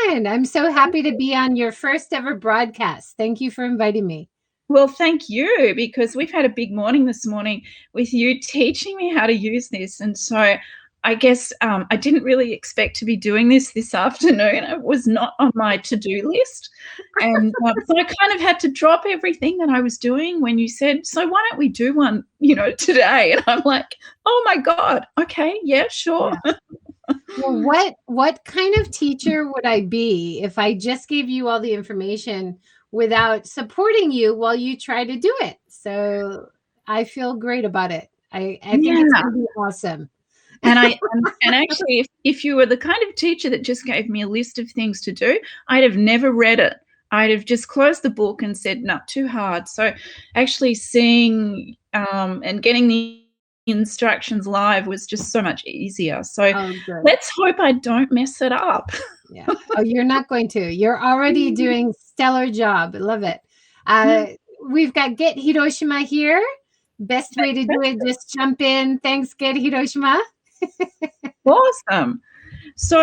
on. I'm so happy to be on your first ever broadcast. Thank you for inviting me. Well, thank you, because we've had a big morning this morning with you teaching me how to use this. And so I guess I didn't really expect to be doing this afternoon. It was not on my to-do list. And so I kind of had to drop everything that I was doing when you said, so why don't we do one, today? And I'm like, oh my God, okay, yeah, sure. Yeah. Well, what kind of teacher would I be if I just gave you all the information without supporting you while you try to do it? So I feel great about it. I think it's going to be awesome. And actually, if you were the kind of teacher that just gave me a list of things to do, I'd have never read it. I'd have just closed the book and said, no, too hard. So actually seeing and getting the instructions live was just so much easier. So let's hope I don't mess it up. Yeah. Oh, you're not going to. You're already doing stellar job. I love it. We've got Get Hiroshima here. Best way to do it, just jump in. Thanks, Get Hiroshima. Awesome. So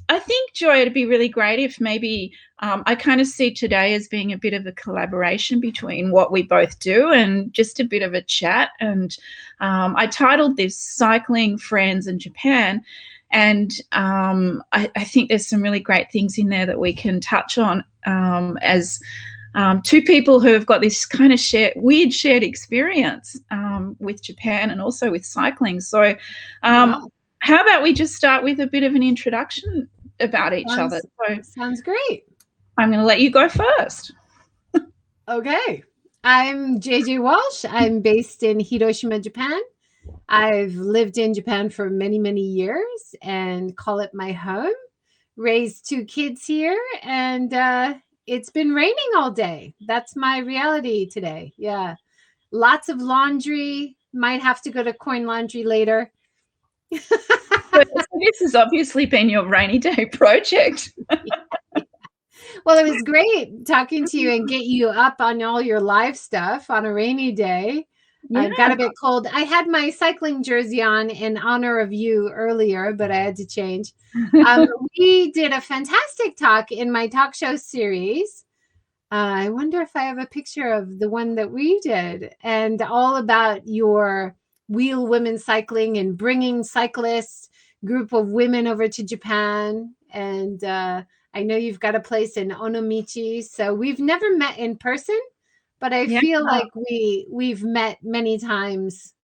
I think, Joy, it'd be really great if maybe I kind of see today as being a bit of a collaboration between what we both do and just a bit of a chat. And I titled this Cycling Friends in Japan. And I think there's some really great things in there that we can touch on as two people who have got this kind of weird shared experience with Japan and also with cycling. So how about we just start with a bit of an introduction about each other? So sounds great. I'm going to let you go first. Okay. I'm JJWalsh. I'm based in Hiroshima, Japan. I've lived in Japan for many, many years and call it my home. Raised 2 kids here, and it's been raining all day. That's my reality today. Yeah. Lots of laundry. Might have to go to coin laundry later. So this has obviously been your rainy day project. Well, it was great talking to you and get you up on all your live stuff on a rainy day. Yeah. Got a bit cold. I had my cycling jersey on in honor of you earlier, but I had to change. We did a fantastic talk in my talk show series. I wonder if I have a picture of the one that we did, and all about your wheel women cycling and bringing cyclists, group of women over to Japan. And I know you've got a place in Onomichi. So we've never met in person, but I feel like we've met many times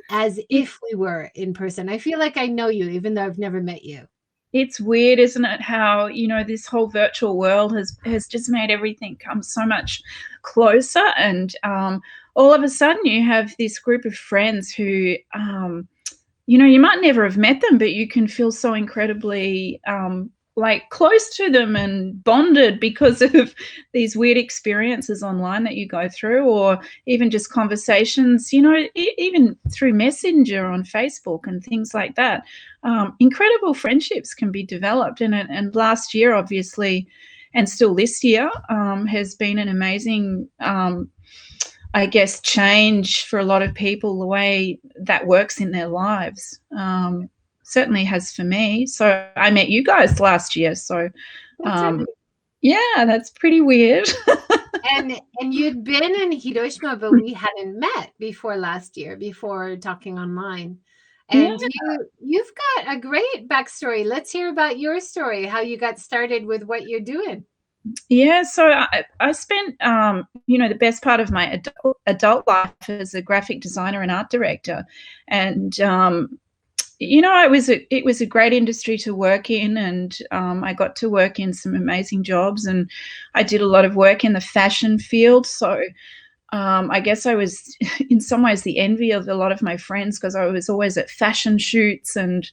as if we were in person. I feel like I know you, even though I've never met you. It's weird, isn't it, how, this whole virtual world has just made everything come so much closer. And all of a sudden you have this group of friends who, you might never have met them, but you can feel so incredibly close to them and bonded because of these weird experiences online that you go through, or even just conversations, even through Messenger on Facebook and things like that. Incredible friendships can be developed. And last year, obviously, and still this year, has been an amazing, change for a lot of people, the way that works in their lives. Certainly has for me. So I met you guys last year. So that's pretty weird. and you'd been in Hiroshima, but we hadn't met before last year, before talking online. And you've got a great backstory. Let's hear about your story, how you got started with what you're doing. Yeah, so I spent, the best part of my adult life as a graphic designer and art director. And it was a great industry to work in, and I got to work in some amazing jobs, and I did a lot of work in the fashion field. So I guess I was in some ways the envy of a lot of my friends, because I was always at fashion shoots and,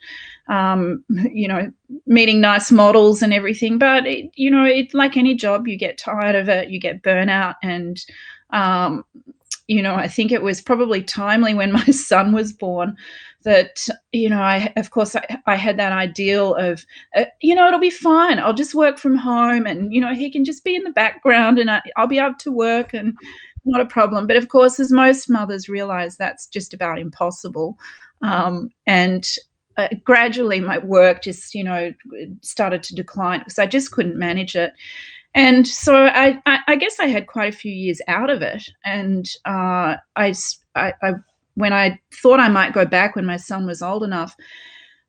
meeting nice models and everything. But, it's like any job, you get tired of it, you get burnout. And, I think it was probably timely when my son was born that, I had that ideal of, it'll be fine. I'll just work from home, and, he can just be in the background and I'll be able to work and not a problem. But of course, as most mothers realize, that's just about impossible. And gradually my work just, started to decline because I just couldn't manage it. And so I guess I had quite a few years out of it. And when I thought I might go back when my son was old enough,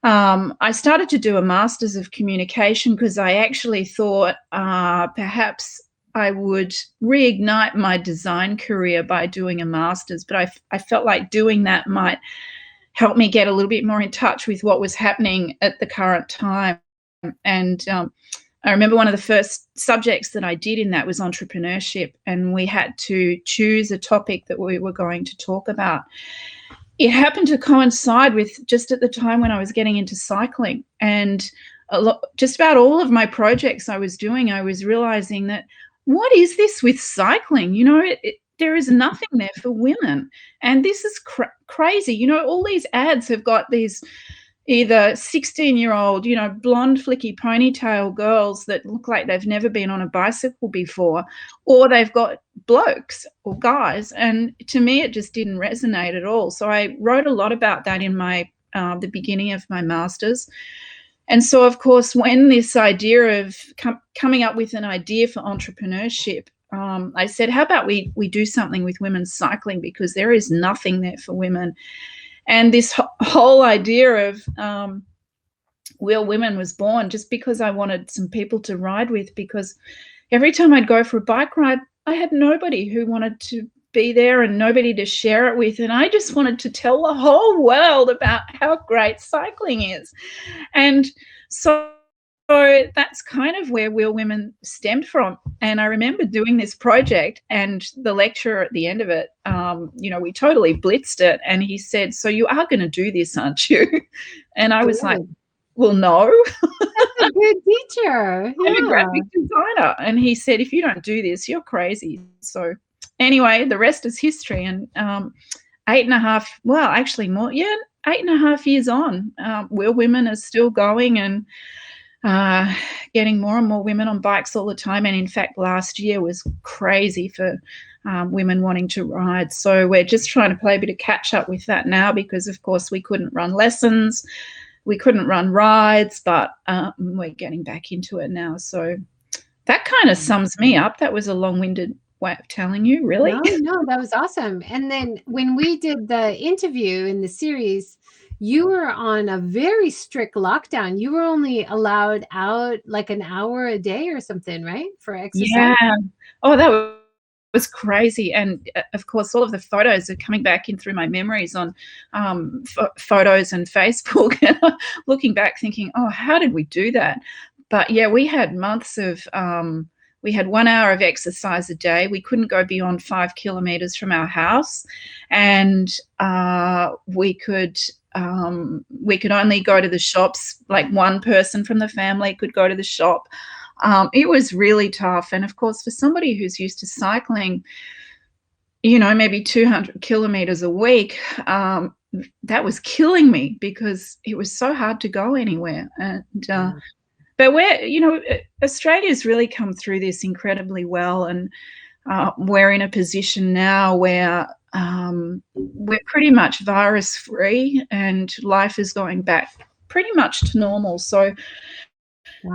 I started to do a Master's of Communication because I actually thought perhaps I would reignite my design career by doing a Master's. But I felt like doing that might help me get a little bit more in touch with what was happening at the current time. And I remember one of the first subjects that I did in that was entrepreneurship, and we had to choose a topic that we were going to talk about. It happened to coincide with just at the time when I was getting into cycling, and just about all of my projects I was doing, I was realizing that what is this with cycling? There is nothing there for women, and this is crazy. All these ads have got these either 16-year-old, blonde flicky ponytail girls that look like they've never been on a bicycle before, or they've got blokes or guys. And to me, it just didn't resonate at all. So I wrote a lot about that in my the beginning of my Master's. And so, of course, when this idea of coming up with an idea for entrepreneurship, I said, how about we do something with women's cycling, because there is nothing there for women. And this whole idea of Wheel Women was born just because I wanted some people to ride with, because every time I'd go for a bike ride, I had nobody who wanted to be there and nobody to share it with. And I just wanted to tell the whole world about how great cycling is. And so that's kind of where Wheel Women stemmed from. And I remember doing this project, and the lecturer at the end of it, we totally blitzed it. And he said, "So you are going to do this, aren't you?" And I was like, well, no. That's a good teacher. Yeah. I'm a graphic designer. And he said, if you don't do this, you're crazy. So anyway, the rest is history. And 8.5, well, actually more, 8.5 years on, Wheel Women is still going and getting more and more women on bikes all the time. And in fact, last year was crazy for women wanting to ride. So we're just trying to play a bit of catch up with that now, because of course we couldn't run lessons, we couldn't run rides, but we're getting back into it now. So that kind of sums me up. That was a long-winded way of telling you, really. No, that was awesome. And then when we did the interview in the series, you were on a very strict lockdown. You were only allowed out like an hour a day or something, right? For exercise. Yeah. Oh, that was crazy. And of course, all of the photos are coming back in through my memories on photos and Facebook. And looking back thinking, oh, how did we do that? But yeah, we had months of we had 1 hour of exercise a day. We couldn't go beyond 5 kilometers from our house, and we could only go to the shops, like one person from the family could go to the shop. It was really tough. And of course, for somebody who's used to cycling, maybe 200 kilometers a week, that was killing me because it was so hard to go anywhere. And but Australia's really come through this incredibly well, and we're in a position now where we're pretty much virus free and life is going back pretty much to normal. So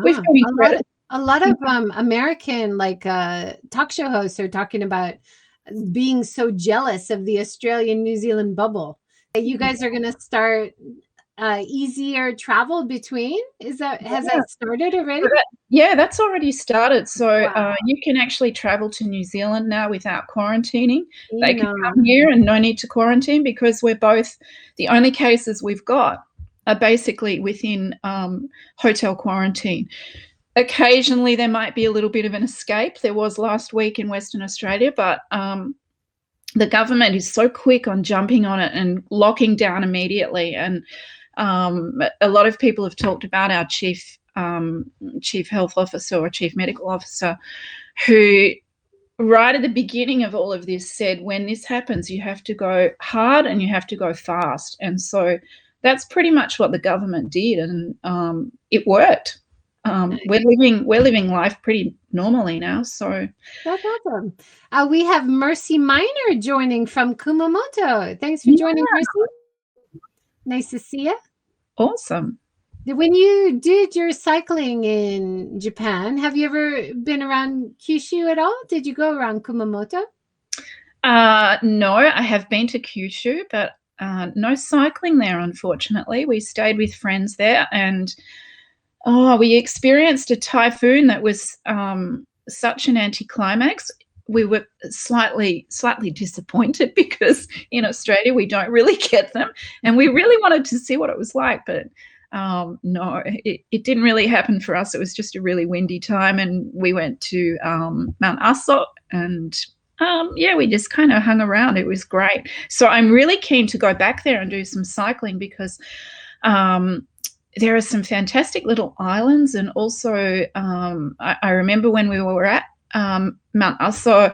we've got a lot of American talk show hosts are talking about being so jealous of the Australian New Zealand bubble. You guys are going to start easier travel between. Has that started already? Yeah, that's already started. So you can actually travel to New Zealand now without quarantining. They can come here and no need to quarantine, because we're both, the only cases we've got are basically within hotel quarantine. Occasionally there might be a little bit of an escape. There was last week in Western Australia, but the government is so quick on jumping on it and locking down immediately. And a lot of people have talked about our chief health officer or chief medical officer, who right at the beginning of all of this said, when this happens, you have to go hard and you have to go fast. And so that's pretty much what the government did, and it worked. We're living life pretty normally now. So that's awesome. We have Mercy Miner joining from Kumamoto. Thanks for joining, Mercy. Nice to see you. Awesome. When you did your cycling in Japan, have you ever been around Kyushu at all? Did you go around Kumamoto? No, I have been to Kyushu, but no cycling there, unfortunately. We stayed with friends there, and we experienced a typhoon that was such an anticlimax. We were slightly disappointed because in Australia we don't really get them, and we really wanted to see what it was like, but no, it didn't really happen for us. It was just a really windy time, and we went to Mount Aso, and we just kind of hung around. It was great. So I'm really keen to go back there and do some cycling because there are some fantastic little islands, and also I remember when we were at Mount Aso,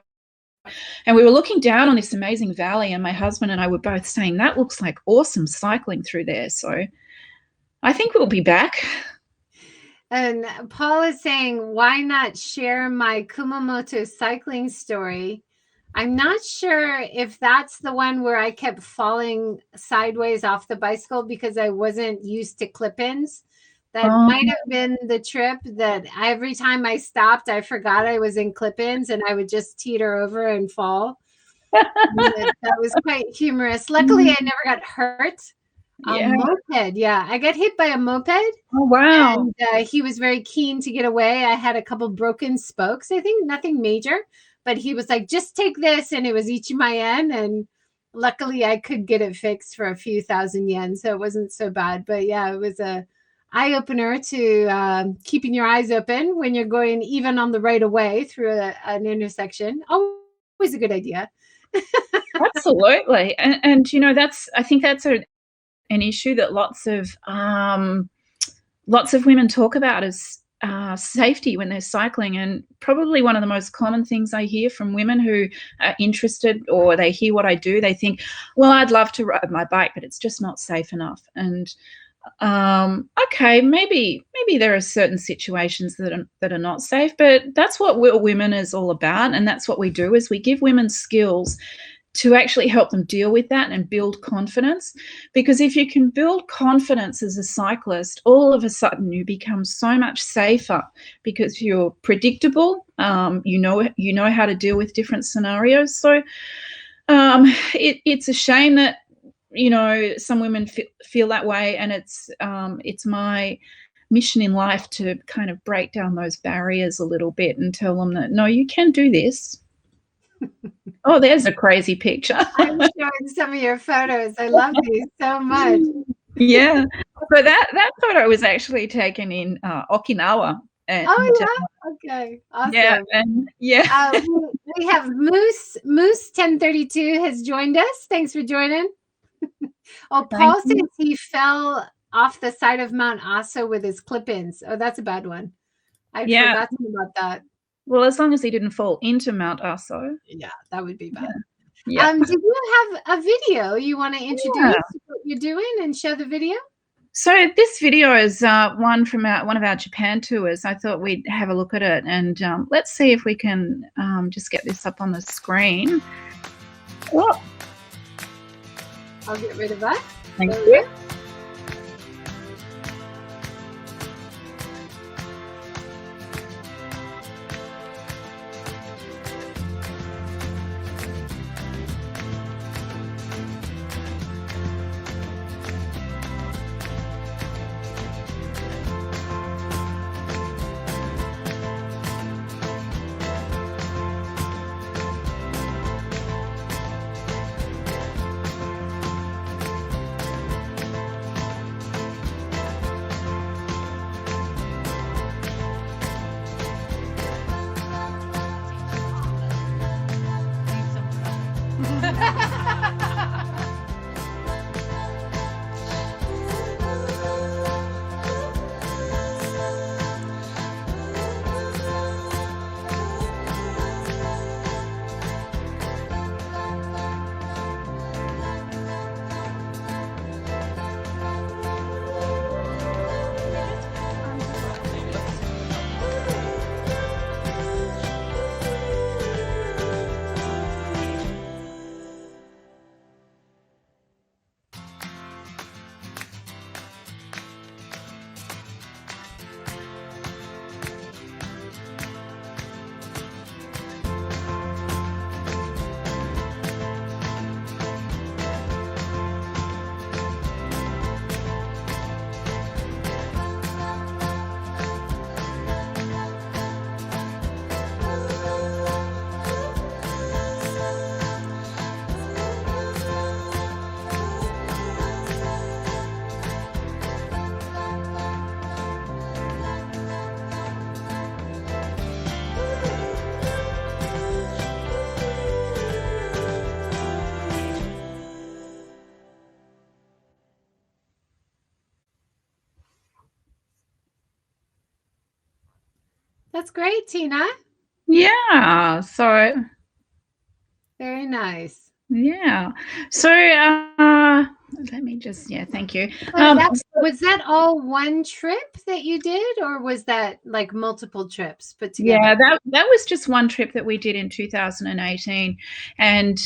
and we were looking down on this amazing valley, and my husband and I were both saying, that looks like awesome cycling through there. So I think we'll be back. And Paul is saying, why not share my Kumamoto cycling story? I'm not sure if that's the one where I kept falling sideways off the bicycle because I wasn't used to clip-ins. That might have been the trip that every time I stopped, I forgot I was in clip-ins and I would just teeter over and fall. That was quite humorous. Luckily, I never got hurt. A moped. Yeah, I got hit by a moped. Oh, wow. And he was very keen to get away. I had a couple broken spokes, I think, nothing major. But he was like, just take this. And it was Ichimayen. And luckily, I could get it fixed for a few thousand yen. So it wasn't so bad. But yeah, it was a eye-opener to keeping your eyes open when you're going even on the right of way through an intersection. Always a good idea. Absolutely. And you know, I think that's an issue that lots of women talk about is safety when they're cycling. And probably one of the most common things I hear from women who are interested, or they hear what I do, they think, well, I'd love to ride my bike, but it's just not safe enough. And okay, maybe there are certain situations that are not safe, but that's what Women is all about. And that's what we do, is we give women skills to actually help them deal with that and build confidence. Because if you can build confidence as a cyclist, all of a sudden you become so much safer because you're predictable. You know how to deal with different scenarios. So it's a shame that, you know, some women feel that way, and it's my mission in life to kind of break down those barriers a little bit and tell them that, no, you can do this. Oh, there's a crazy picture. I'm showing some of your photos. I love these so much. Yeah. So that photo was actually taken in Okinawa. And, okay. Awesome. Yeah. And we have Moose 1032 has joined us. Thanks for joining. Paul says he fell off the side of Mount Aso with his clip-ins. Oh, that's a bad one. I forgot about that. Well, as long as he didn't fall into Mount Aso. Yeah, that would be bad. Yeah. Did you have a video you want to introduce what you're doing and show the video? So this video is one from one of our Japan tours. I thought we'd have a look at it, and let's see if we can just get this up on the screen. Oh. I'll get rid of that. Thank you. That's great, Tina. Yeah. So Very nice. yeah. So let me just, thank you. Was that all one trip that you did, or was that like multiple trips put together? Yeah, that was just one trip that we did in 2018, and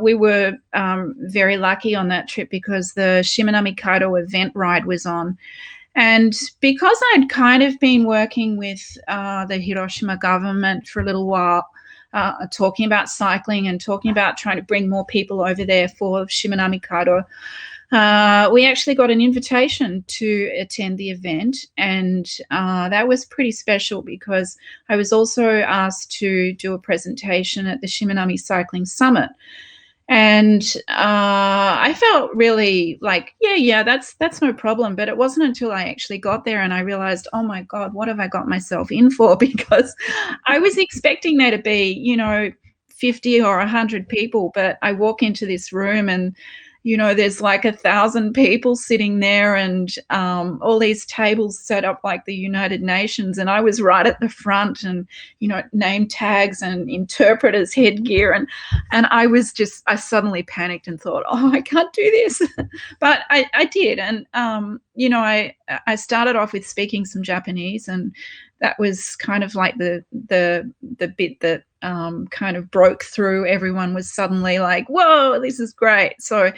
we were very lucky on that trip because the Shimanami Kaido event ride was on. And because I'd kind of been working with the Hiroshima government for a little while, talking about cycling and talking about trying to bring more people over there for Shimanami Kaido, we actually got an invitation to attend the event, and that was pretty special because I was also asked to do a presentation at the Shimanami Cycling Summit. And I felt really like, yeah, that's no problem. But it wasn't until I actually got there and I realized, oh my God, what have I got myself in for? Because I was expecting there to be, 50 or 100 people, but I walk into this room and there's like 1,000 people sitting there, and all these tables set up like the United Nations, and I was right at the front, and name tags and interpreters headgear, and I suddenly panicked and thought, oh, I can't do this. But I did, and I started off with speaking some Japanese, and that was kind of like the bit that kind of broke through. Everyone was suddenly like, whoa, this is great. So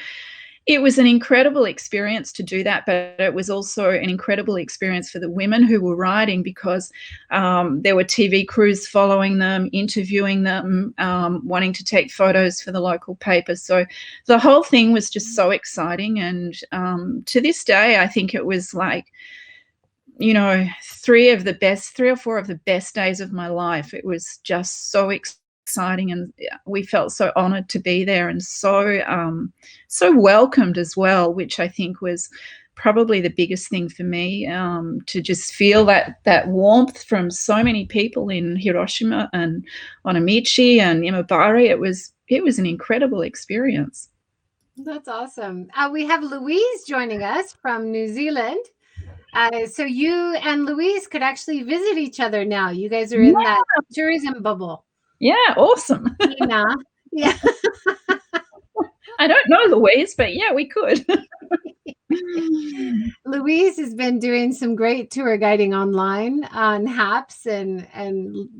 it was an incredible experience to do that, but it was also an incredible experience for the women who were riding, because there were TV crews following them, interviewing them, wanting to take photos for the local paper. So the whole thing was just so exciting. And to this day, I think it was like, 3 or 4 of the best days of my life. It was just so exciting, and we felt so honored to be there, and so welcomed as well, which I think was probably the biggest thing for me, to just feel that warmth from so many people in Hiroshima and Onamichi and Imabari. It was an incredible experience. That's awesome. We have Louise joining us from New Zealand. So you and Louise could actually visit each other now. You guys are in that tourism bubble. Yeah, awesome. Yeah. I don't know Louise, but yeah, we could. Louise has been doing some great tour guiding online on Haps and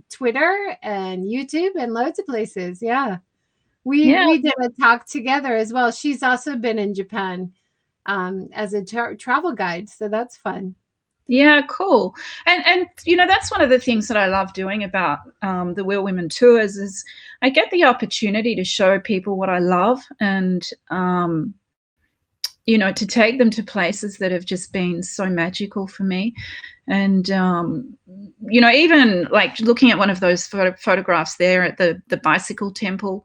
Twitter and YouTube and loads of places. Yeah. We did a talk together as well. She's also been in Japan as a travel guide, so that's fun. Yeah, cool. And that's one of the things that I love doing about the Wheel Women tours is I get the opportunity to show people what I love, and to take them to places that have just been so magical for me. And even like looking at one of those photographs there at the bicycle temple,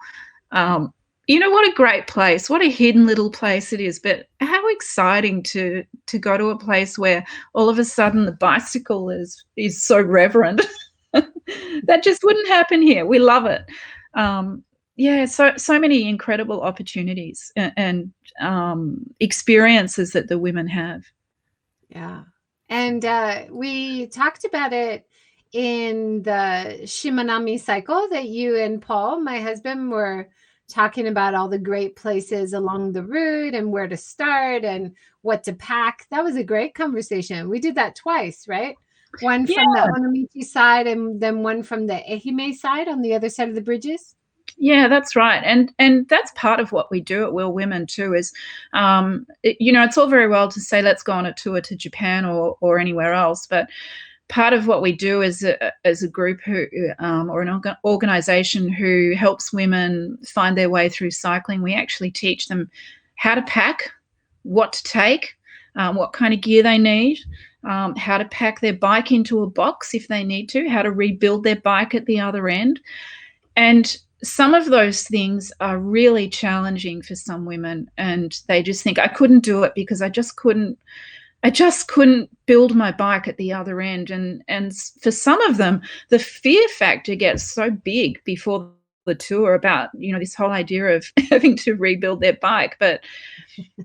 what a great place, what a hidden little place it is, but how exciting to go to a place where all of a sudden the bicycle is so reverent. That just wouldn't happen here. We love it. So many incredible opportunities and experiences that the women have. Yeah. And we talked about it in the Shimanami cycle that you and Paul, my husband, were talking about all the great places along the route and where to start and what to pack. That was a great conversation. We did that twice, right? One from the Onamichi side and then one from the Ehime side on the other side of the bridges. Yeah, that's right. And that's part of what we do at Wheel Women too is, it's all very well to say, let's go on a tour to Japan or anywhere else. But part of what we do as a group or an organization who helps women find their way through cycling, we actually teach them how to pack, what to take, what kind of gear they need, how to pack their bike into a box if they need to, how to rebuild their bike at the other end. And some of those things are really challenging for some women, and they just think, I couldn't do it because I just couldn't build my bike at the other end. And for some of them, the fear factor gets so big before the tour about, this whole idea of having to rebuild their bike, but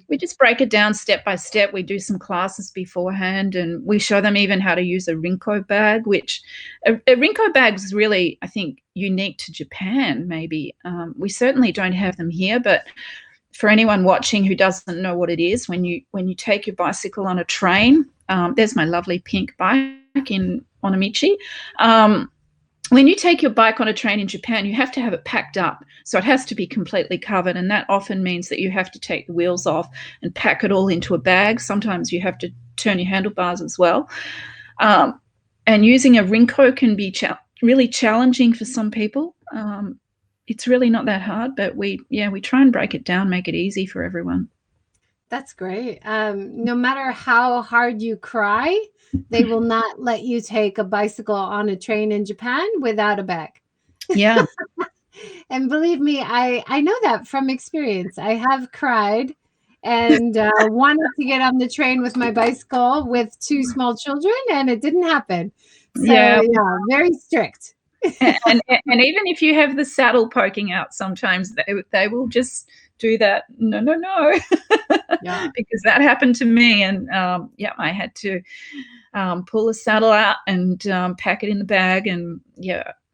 we just break it down step by step. We do some classes beforehand, and we show them even how to use a Rinko bag, which a Rinko bag is really, I think, unique to Japan, maybe. We certainly don't have them here, but for anyone watching who doesn't know what it is, when you take your bicycle on a train, there's my lovely pink bike in Onamichi. When you take your bike on a train in Japan, you have to have it packed up. So it has to be completely covered. And that often means that you have to take the wheels off and pack it all into a bag. Sometimes you have to turn your handlebars as well. And using a Rinko can be really challenging for some people. It's really not that hard, but we try and break it down, make it easy for everyone. That's great. No matter how hard you cry, they will not let you take a bicycle on a train in Japan without a bag. Yeah. And believe me, I know that from experience. I have cried and wanted to get on the train with my bicycle with 2 small children, and it didn't happen. So yeah, very strict. and even if you have the saddle poking out, sometimes they will just do that. No. Yeah. Because that happened to me, and I had to pull the saddle out and pack it in the bag, and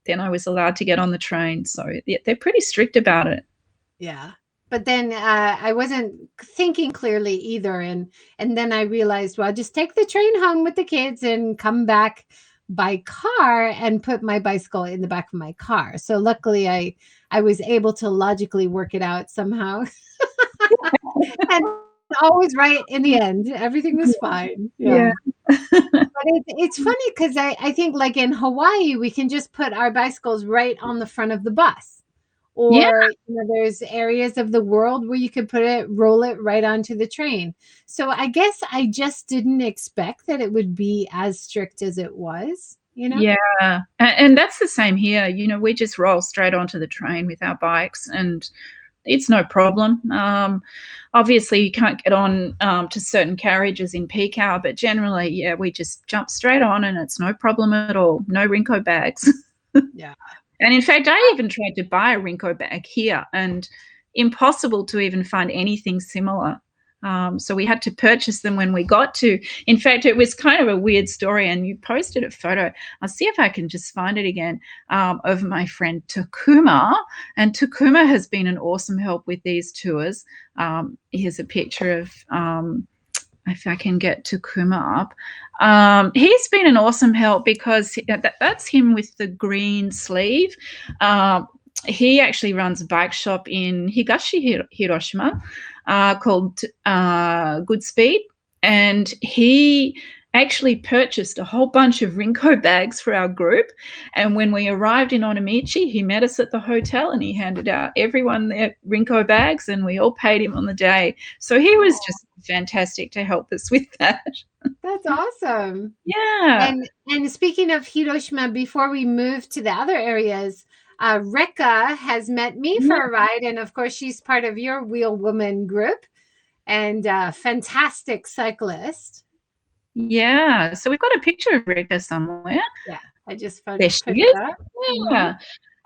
then I was allowed to get on the train. So they're pretty strict about it. Yeah. But then I wasn't thinking clearly either. And then I realized, well, just take the train home with the kids and come back by car and put my bicycle in the back of my car. So luckily I was able to logically work it out somehow. And always right in the end. Everything was fine. Yeah. But it's funny because I think like in Hawaii, we can just put our bicycles right on the front of the bus. Or there's areas of the world where you could roll it right onto the train. So I guess I just didn't expect that it would be as strict as it was, Yeah. And that's the same here. We just roll straight onto the train with our bikes, and it's no problem. Obviously, you can't get on to certain carriages in peak hour, but generally, we just jump straight on, and it's no problem at all. No Rinko bags. Yeah. And in fact, I even tried to buy a Rinko bag here, and impossible to even find anything similar. So we had to purchase them when we got to. In fact, it was kind of a weird story, and you posted a photo. I'll see if I can just find it again, of my friend Takuma. And Takuma has been an awesome help with these tours. Here's a picture of, if I can get Takuma up. He's been an awesome help because that's him with the green sleeve. He actually runs a bike shop in Higashi Hiroshima called Good Speed, and he actually purchased a whole bunch of Rinko bags for our group. And when we arrived in Onamichi, he met us at the hotel and he handed out everyone their Rinko bags, and we all paid him on the day. So he was just fantastic to help us with that. That's awesome. Yeah. And speaking of Hiroshima, before we move to the other areas, Rekka has met me for a ride, and of course she's part of your Wheel Woman group, and fantastic cyclist. Yeah, so we've got a picture of Rika somewhere. Yeah, I just found there she is. Yeah.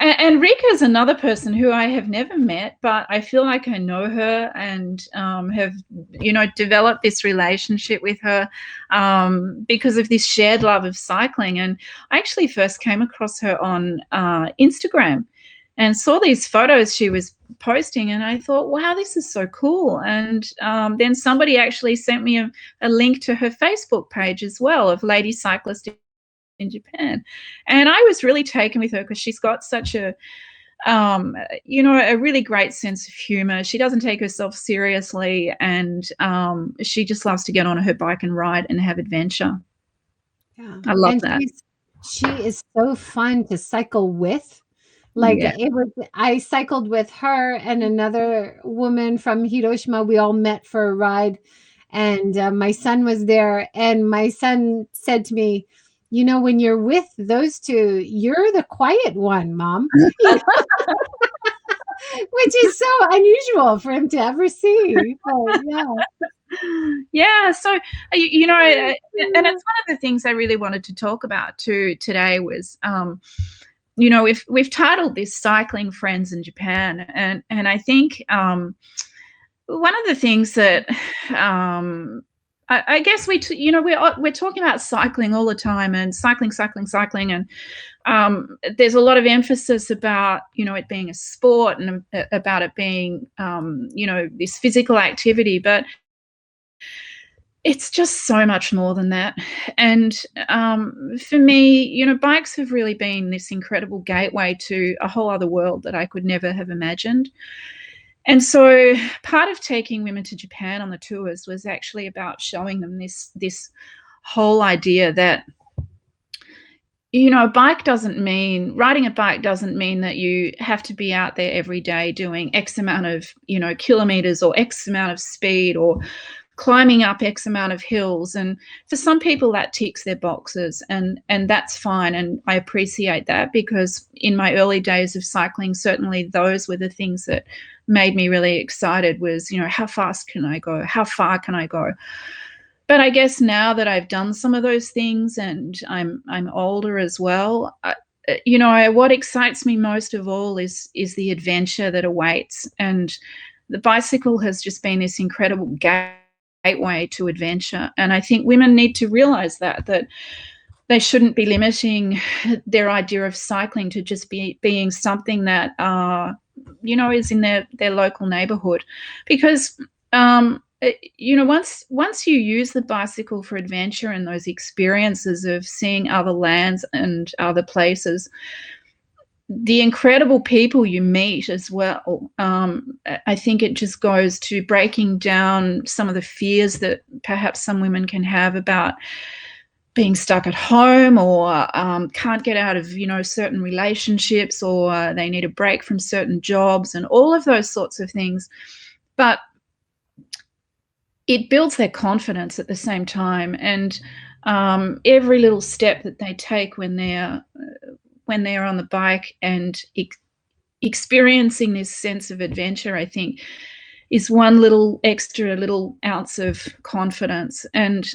And Rika is another person who I have never met, but I feel like I know her and have, developed this relationship with her because of this shared love of cycling. And I actually first came across her on Instagram and saw these photos she was posting, and I thought, wow, this is so cool. And then somebody actually sent me a link to her Facebook page as well, of Lady Cyclist in Japan. And I was really taken with her because she's got such a really great sense of humor. She doesn't take herself seriously, and she just loves to get on her bike and ride and have adventure. Yeah, I love that. She is so fun to cycle with. I cycled with her and another woman from Hiroshima. We all met for a ride, and my son was there, and my son said to me, when you're with those two, you're the quiet one, Mom. Which is so unusual for him to ever see. Yeah. So, and it's one of the things I really wanted to talk about too today was, you know, we've titled this "Cycling Friends in Japan," and I think one of the things that I guess you know, we're talking about cycling all the time, and cycling, and there's a lot of emphasis about, you know, it being a sport and about it being, you know, this physical activity, but it's just so much more than that. And for me, you know, bikes have really been this incredible gateway to a whole other world that I could never have imagined. And so part of taking women to Japan on the tours was actually about showing them this whole idea that, you know, riding a bike doesn't mean that you have to be out there every day doing X amount of, you know, kilometers or X amount of speed or climbing up X amount of hills. And for some people that ticks their boxes, and that's fine. And I appreciate that, because in my early days of cycling, certainly those were the things that made me really excited, was, you know, how fast can I go? How far can I go? But I guess now that I've done some of those things and I'm older as well, you know, what excites me most of all is the adventure that awaits. And the bicycle has just been this incredible gateway to adventure. And I think women need to realize that they shouldn't be limiting their idea of cycling to just being something that, you know, is in their local neighborhood. Because, you know, once you use the bicycle for adventure and those experiences of seeing other lands and other places, the incredible people you meet as well, I think it just goes to breaking down some of the fears that perhaps some women can have about being stuck at home, or can't get out of, you know, certain relationships, or they need a break from certain jobs and all of those sorts of things. But it builds their confidence at the same time. And every little step that they take when they're on the bike and experiencing this sense of adventure, I think, is one little ounce of confidence. And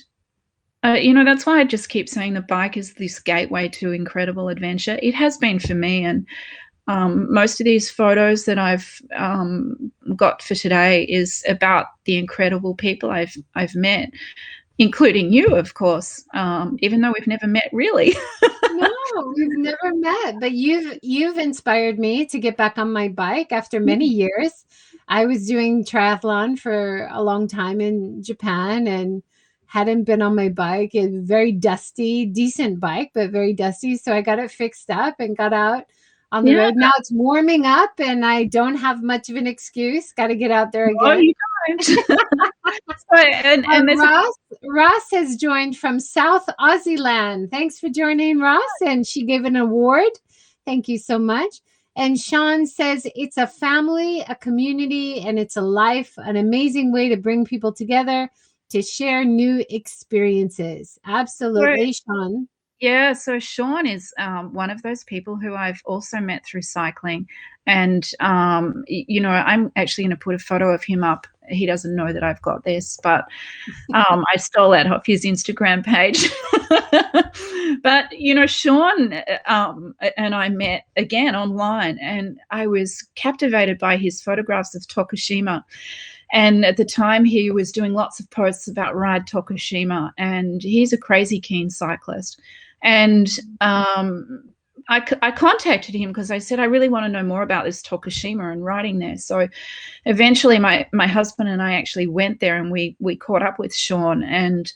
you know, that's why I just keep saying the bike is this gateway to incredible adventure. It has been for me. And most of these photos that I've got for today is about the incredible people I've met, including you, of course, even though we've never met, really. No, we've never met, but you've inspired me to get back on my bike after many years. I was doing triathlon for a long time in Japan and hadn't been on my bike. A very dusty, decent bike, but very dusty. So I got it fixed up and got out on the road. Now it's warming up and I don't have much of an excuse. Got to get out there again. Oh, you don't. Ross has joined from South Aussie land. Thanks for joining, Ross. And she gave an award. Thank you so much. And Sean says it's a family, a community, and it's a life, an amazing way to bring people together to share new experiences. Absolutely, Sean. Yeah, so Sean is one of those people who I've also met through cycling. And, you know, I'm actually going to put a photo of him up. He doesn't know that I've got this, but I stole that off his Instagram page. But, you know, Sean and I met again online, and I was captivated by his photographs of Tokushima. And at the time, he was doing lots of posts about Ride Tokushima, and he's a crazy keen cyclist. And I contacted him because I said, I really want to know more about this Tokushima and riding there. So eventually my husband and I actually went there, and we caught up with Sean. And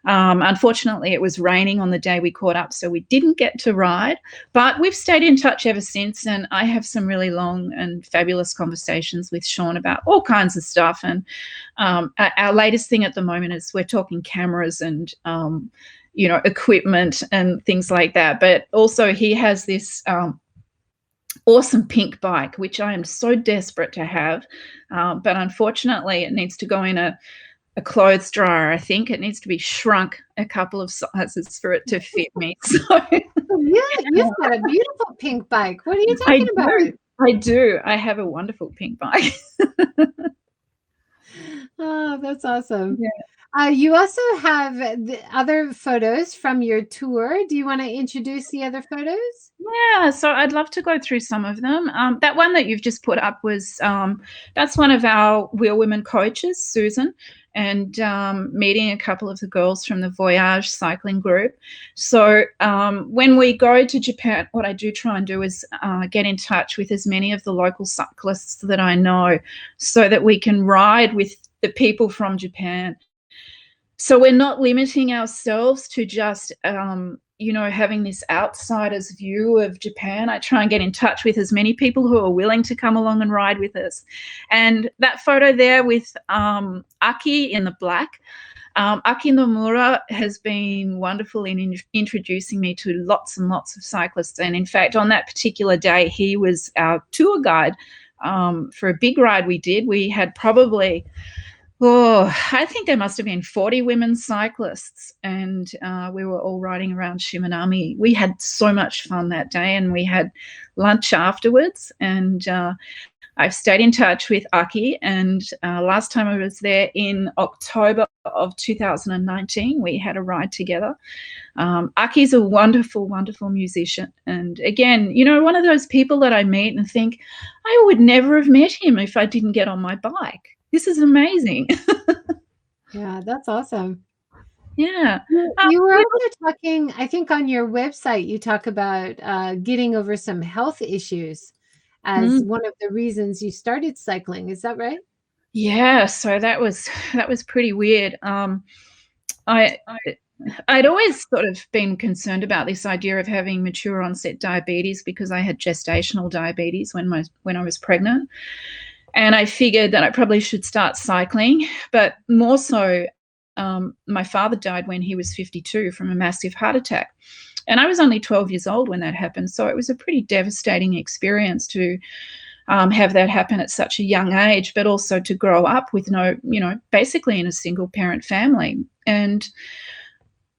unfortunately, it was raining on the day we caught up, so we didn't get to ride. But we've stayed in touch ever since, and I have some really long and fabulous conversations with Sean about all kinds of stuff. And our latest thing at the moment is we're talking cameras and you know, equipment and things like that. But also he has this awesome pink bike, which I am so desperate to have. But unfortunately, it needs to go in a clothes dryer. I think it needs to be shrunk a couple of sizes for it to fit me. So you've got a beautiful pink bike. What are you talking about? I do. I have a wonderful pink bike. Oh, that's awesome. Yeah. You also have the other photos from your tour. Do you want to introduce the other photos? Yeah, so I'd love to go through some of them. That one that you've just put up was that's one of our Wheel Women coaches, Susan, and meeting a couple of the girls from the Voyage cycling group. So when we go to Japan, what I do try and do is get in touch with as many of the local cyclists that I know so that we can ride with the people from Japan. So we're not limiting ourselves to just having this outsider's view of Japan. I try and get in touch with as many people who are willing to come along and ride with us. And that photo there with Aki in the black, Aki Nomura has been wonderful in introducing me to lots and lots of cyclists. And in fact, on that particular day, he was our tour guide for a big ride we did. We had probably... I think there must have been 40 women cyclists, and we were all riding around Shimanami. We had so much fun that day, and we had lunch afterwards. And I've stayed in touch with Aki, and last time I was there in October of 2019, we had a ride together. Aki's a wonderful, wonderful musician. And again, one of those people that I meet and think, I would never have met him if I didn't get on my bike. This is amazing. Yeah, that's awesome. Yeah. You were also talking, I think on your website, you talk about getting over some health issues as one of the reasons you started cycling. Is that right? Yeah. So that was pretty weird. I'd always sort of been concerned about this idea of having mature onset diabetes because I had gestational diabetes when I was pregnant. And I figured that I probably should start cycling, but more so, my father died when he was 52 from a massive heart attack. And I was only 12 years old when that happened. So it was a pretty devastating experience to have that happen at such a young age, but also to grow up with basically in a single parent family. And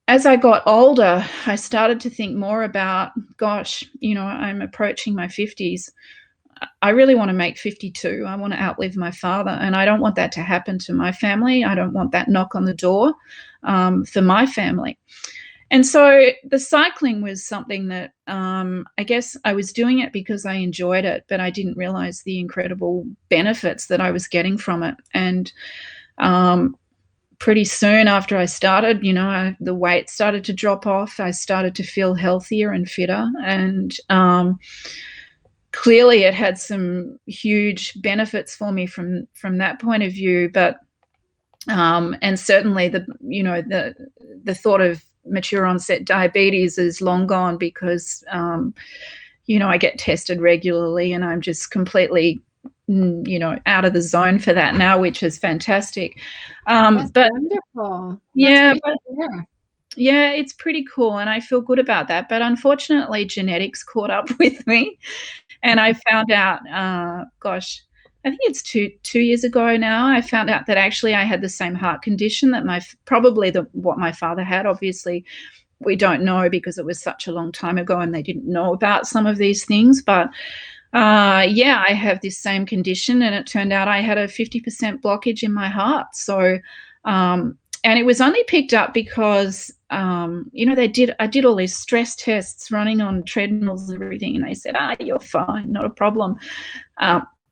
as I got older, I started to think more about, gosh, I'm approaching my 50s. I really want to make 52. I want to outlive my father, and I don't want that to happen to my family. I don't want that knock on the door for my family. And so the cycling was something that I guess I was doing it because I enjoyed it, but I didn't realize the incredible benefits that I was getting from it. And pretty soon after I started, the weight started to drop off. I started to feel healthier and fitter, and clearly it had some huge benefits for me from that point of view. But and certainly the thought of mature onset diabetes is long gone because I get tested regularly, and I'm just completely out of the zone for that now, which is fantastic. That's wonderful. Yeah, yeah, it's pretty cool, and I feel good about that. But unfortunately, genetics caught up with me, and I found out, I think it's two years ago now, I found out that actually I had the same heart condition that what my father had. Obviously, we don't know because it was such a long time ago and they didn't know about some of these things. But I have this same condition, and it turned out I had a 50% blockage in my heart. So, and it was only picked up because, I did all these stress tests running on treadmills and everything, and they said, you're fine, not a problem.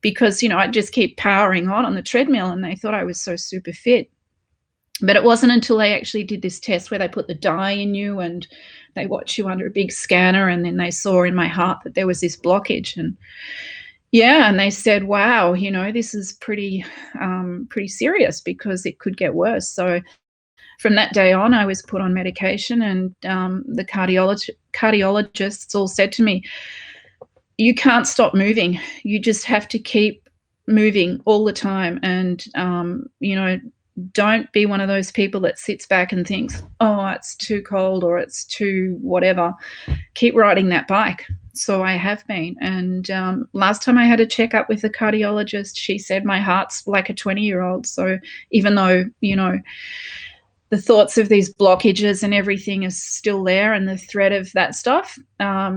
Because, I just keep powering on the treadmill, and they thought I was so super fit. But it wasn't until they actually did this test where they put the dye in you and they watch you under a big scanner, and then they saw in my heart that there was this blockage. And and they said, wow, this is pretty serious because it could get worse. So from that day on, I was put on medication, and the cardiologists all said to me, you can't stop moving. You just have to keep moving all the time. And, don't be one of those people that sits back and thinks, it's too cold or it's too whatever. Keep riding that bike. So I have been. And last time I had a checkup with the cardiologist, she said my heart's like a 20-year-old. So even though, the thoughts of these blockages and everything is still there, and the threat of that stuff,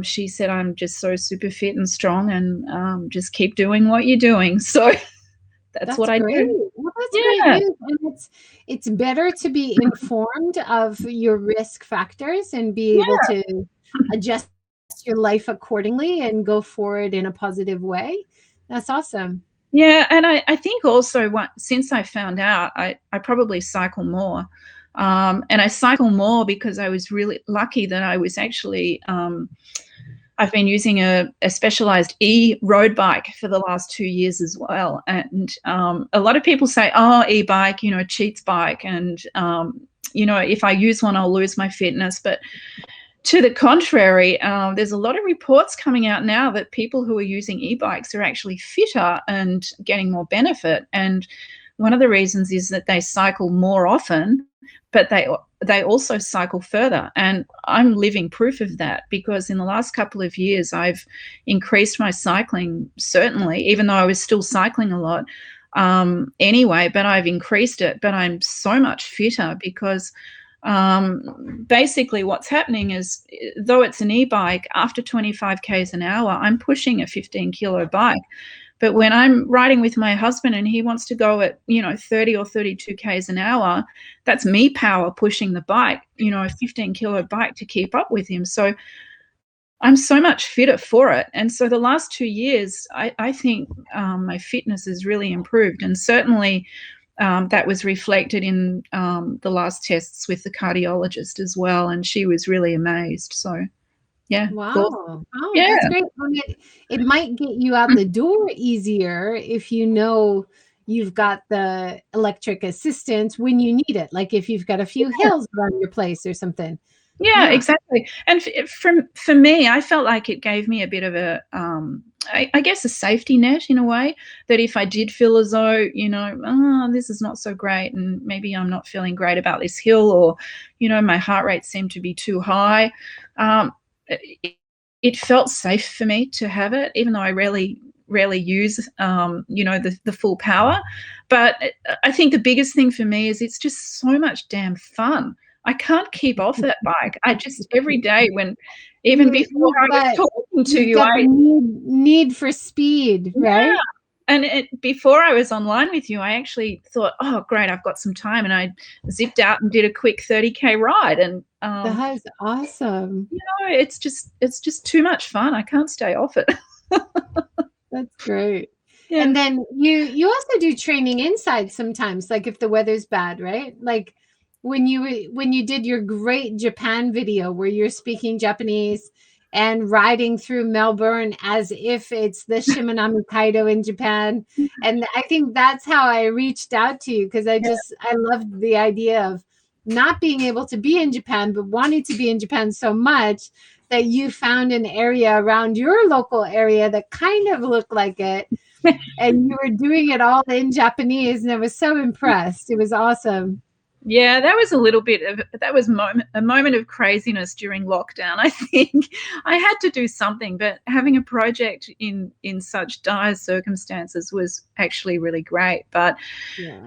she said, I'm just so super fit and strong, and just keep doing what you're doing. So that's what I do. Well, that's great news. And it's better to be informed of your risk factors and be able to adjust your life accordingly and go forward in a positive way. That's awesome. Yeah, and I think also since I found out, I probably cycle more. And I cycle more because I was really lucky that I was actually I've been using a specialized road bike for the last 2 years as well. And a lot of people say, oh, e-bike, cheats bike. And, if I use one, I'll lose my fitness. But to the contrary, there's a lot of reports coming out now that people who are using e-bikes are actually fitter and getting more benefit. And one of the reasons is that they cycle more often, but they also cycle further. And I'm living proof of that, because in the last couple of years, I've increased my cycling, certainly, even though I was still cycling a lot anyway, but I've increased it. But I'm so much fitter because basically what's happening is, though it's an e-bike, after 25 k's an hour, I'm pushing a 15-kilo bike. But when I'm riding with my husband and he wants to go at, 30 or 32 k's an hour, that's me power pushing the bike, a 15-kilo bike to keep up with him. So I'm so much fitter for it. And so the last 2 years, I think my fitness has really improved. And certainly that was reflected in the last tests with the cardiologist as well. And she was really amazed. So, yeah. Wow. Cool. Oh, Yeah. that's great. It might get you out the door easier if you've got the electric assistance when you need it. Like if you've got a few hills around your place or something. Yeah, exactly. And for me, I felt like it gave me a bit of a, I guess, a safety net in a way, that if I did feel as though, this is not so great and maybe I'm not feeling great about this hill, or, my heart rate seemed to be too high, it felt safe for me to have it, even though I rarely use, the full power. But I think the biggest thing for me is it's just so much damn fun. I can't keep off that bike. I just, every day, even before I was talking to you, I need for speed, right? Yeah. And before I was online with you, I actually thought, oh, great, I've got some time. And I zipped out and did a quick 30K ride. And that's awesome. It's just too much fun. I can't stay off it. That's great. Yeah. And then you also do training inside sometimes, like if the weather's bad, right? Like when you did your great Japan video where you're speaking Japanese and riding through Melbourne as if it's the Shimanami Kaido in Japan. And I think that's how I reached out to you, because I loved the idea of not being able to be in Japan, but wanting to be in Japan so much that you found an area around your local area that kind of looked like it. And you were doing it all in Japanese, and I was so impressed. It was awesome. Yeah, that was a moment of craziness during lockdown. I think I had to do something, but having a project in such dire circumstances was actually really great. But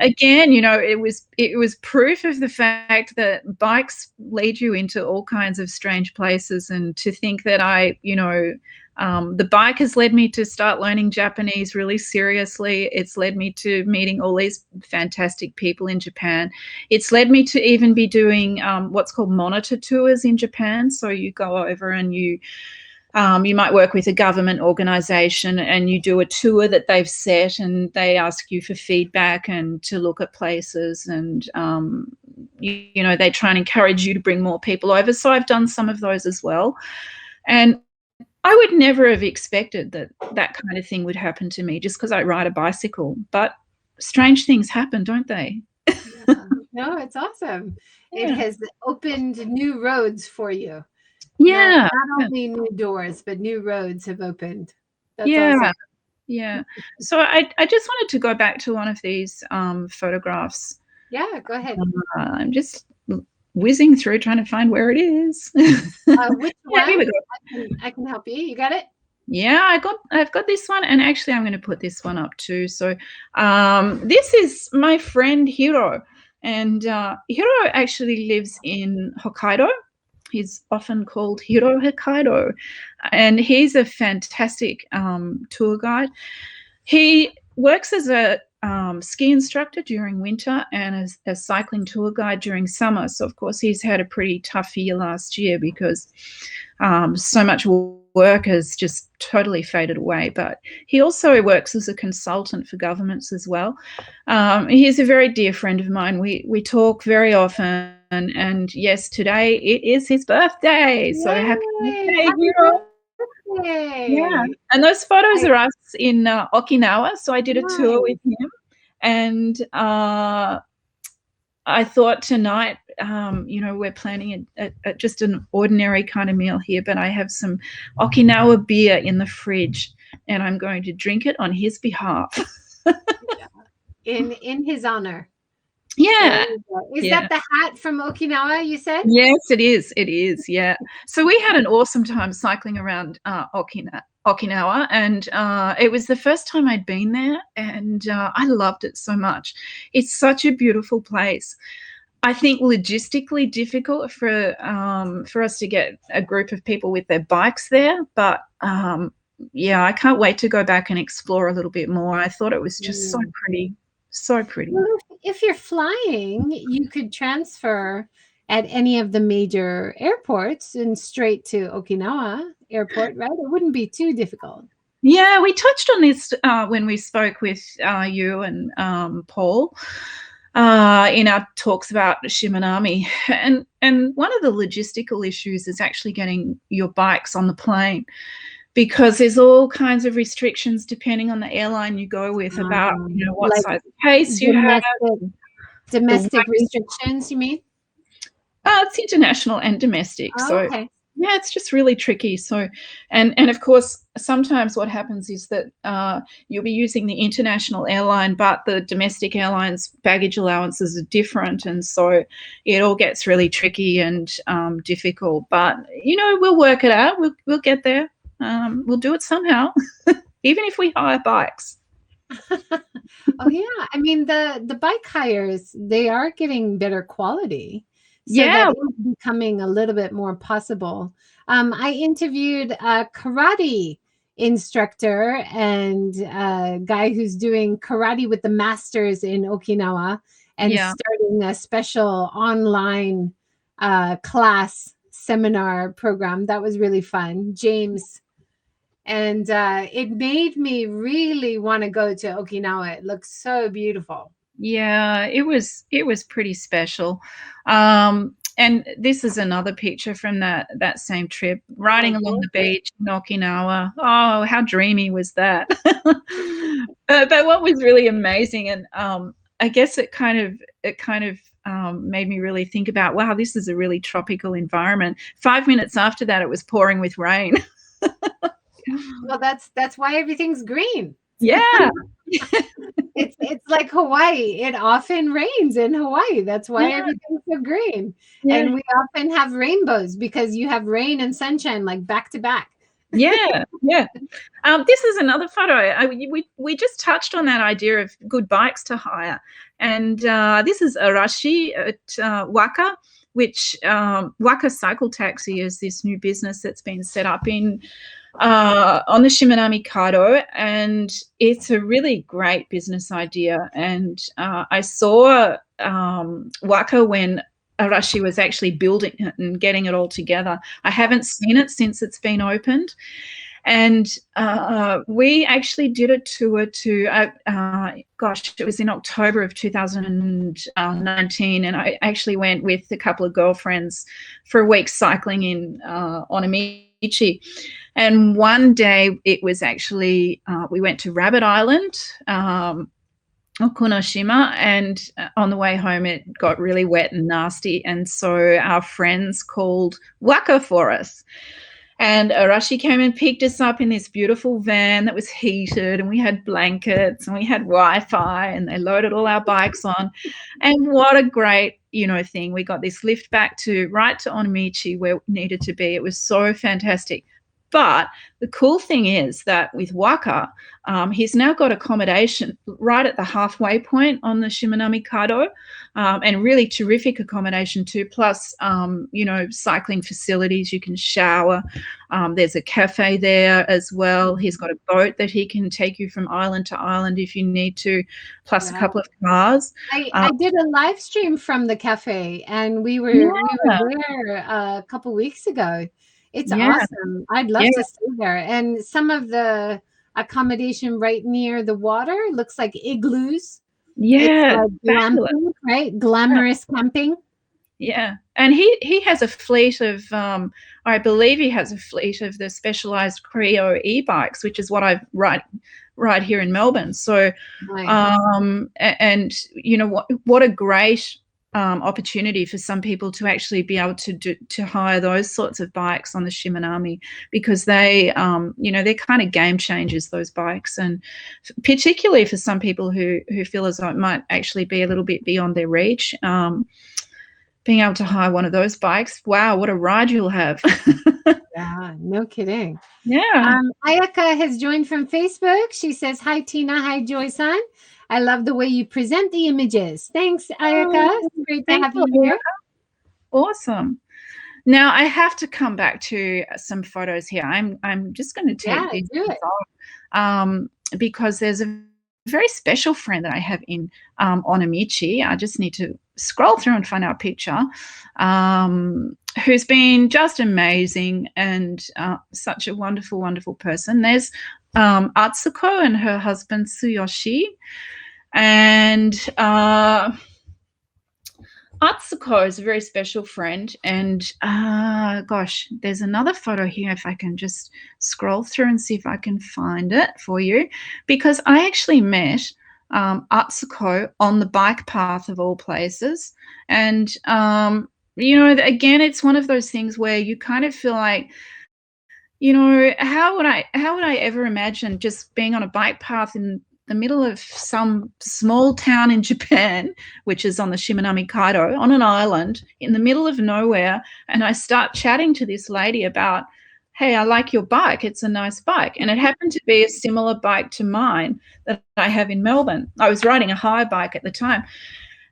again, it was proof of the fact that bikes lead you into all kinds of strange places, and to think that the bike has led me to start learning Japanese really seriously. It's led me to meeting all these fantastic people in Japan. It's led me to even be doing what's called monitor tours in Japan. So you go over and you might work with a government organization and you do a tour that they've set, and they ask you for feedback and to look at places, and they try and encourage you to bring more people over. So I've done some of those as well. And I would never have expected that kind of thing would happen to me just because I ride a bicycle. But strange things happen, don't they? No, it's awesome. Yeah. It has opened new roads for you. Yeah. Not only new doors, but new roads have opened. That's awesome. Yeah. So I just wanted to go back to one of these photographs. Yeah, go ahead. I'm just whizzing through trying to find where it is. Which one? I can help you. You got it? Yeah, I've got this one, and actually I'm going to put this one up too. So this is my friend Hiro, and Hiro actually lives in Hokkaido. He's often called Hiro Hokkaido, and he's a fantastic tour guide. He works as a ski instructor during winter and a cycling tour guide during summer. So, of course, he's had a pretty tough year last year because so much work has just totally faded away. But he also works as a consultant for governments as well. He's a very dear friend of mine. We talk very often. And yes, today it is his birthday. So happy birthday, Hiro. Yeah, and those photos are us in Okinawa. So I did a tour with him, and I thought tonight, we're planning just an ordinary kind of meal here, but I have some Okinawa beer in the fridge, and I'm going to drink it on his behalf. in his honor. Yeah. Is that the hat from Okinawa, you said? Yes, it is. It is, yeah. So we had an awesome time cycling around Okinawa, and it was the first time I'd been there, and I loved it so much. It's such a beautiful place. I think logistically difficult for us to get a group of people with their bikes there, but I can't wait to go back and explore a little bit more. I thought it was just so pretty. So pretty. Well, if you're flying, you could transfer at any of the major airports and straight to Okinawa airport, right? It wouldn't be too difficult. Yeah, we touched on this when we spoke with you and Paul in our talks about Shimanami. And one of the logistical issues is actually getting your bikes on the plane, because there's all kinds of restrictions depending on the airline you go with about what like size case you have. Domestic restrictions, you mean? It's international and domestic. Okay. Yeah, it's just really tricky. So, and of course, sometimes what happens is that you'll be using the international airline, but the domestic airline's baggage allowances are different, and so it all gets really tricky and difficult. But we'll work it out. We'll get there. We'll do it somehow, even if we hire bikes. Oh yeah, I mean the bike hires, they are getting better quality. So that is becoming a little bit more possible. I interviewed a karate instructor and a guy who's doing karate with the masters in Okinawa and starting a special online class seminar program. That was really fun. James. And it made me really want to go to Okinawa. It looks so beautiful. Yeah, it was pretty special. And this is another picture from that same trip, riding along the beach in Okinawa. Oh, how dreamy was that? But what was really amazing, and I guess it kind of made me really think about, wow, this is a really tropical environment. 5 minutes after that, it was pouring with rain. Well, that's why everything's green. Yeah. It's like Hawaii. It often rains in Hawaii. That's why everything's so green. Yeah. And we often have rainbows because you have rain and sunshine like back to back. Yeah. This is another photo. We just touched on that idea of good bikes to hire. And this is Arashi at Waka, which Waka Cycle Taxi is this new business that's been set up on the Shimanami Kaido, and it's a really great business idea. And I saw Waka when Arashi was actually building it and getting it all together. I haven't seen it since it's been opened. And we actually did a tour to, it was in October of 2019, and I actually went with a couple of girlfriends for a week cycling in Onamichi. And one day it was actually, we went to Rabbit Island, Okunoshima, and on the way home it got really wet and nasty. And so our friends called Waka for us. And Arashi came and picked us up in this beautiful van that was heated, and we had blankets and we had Wi-Fi, and they loaded all our bikes on. And what a great, thing. We got this lift back right to Onamichi where we needed to be. It was so fantastic. But the cool thing is that with Waka, he's now got accommodation right at the halfway point on the Shimanami Kaido, and really terrific accommodation too. Plus, cycling facilities, you can shower. There's a cafe there as well. He's got a boat that he can take you from island to island if you need to, plus a couple of cars. I did a live stream from the cafe, and we were there a couple weeks ago. It's awesome. I'd love to stay there. And some of the accommodation right near the water looks like igloos. Yeah, it's glamping, right? Glamorous camping. Yeah, and he has a fleet of, I believe he has a fleet of the specialized Creo e-bikes, which is what I ride here in Melbourne. So, and what a great opportunity for some people to actually be able to hire those sorts of bikes on the Shimanami, because they they're kind of game changers, those bikes, and particularly for some people who feel as though it might actually be a little bit beyond their reach. Being able to hire one of those bikes, wow, what a ride you'll have. Yeah, no kidding. Yeah. Ayaka has joined from Facebook. She says, hi, Tina. Hi, Joy-san. I love the way you present the images. Thanks, Ayaka. It's great to have you here. Awesome. Now I have to come back to some photos here. I'm just going to take these off, because there's a very special friend that I have in Onamichi. I just need to scroll through and find our picture, who's been just amazing and such a wonderful, wonderful person. There's Atsuko and her husband Tsuyoshi. And Atsuko is a very special friend. And gosh, there's another photo here, if I can just scroll through and see if I can find it for you, because I actually met Atsuko on the bike path of all places. And again, it's one of those things where you kind of feel like, how would I ever imagine just being on a bike path in the middle of some small town in Japan, which is on the Shimanami Kaido, on an island in the middle of nowhere, and I start chatting to this lady about, hey, I like your bike. It's a nice bike. And it happened to be a similar bike to mine that I have in Melbourne. I was riding a hire bike at the time.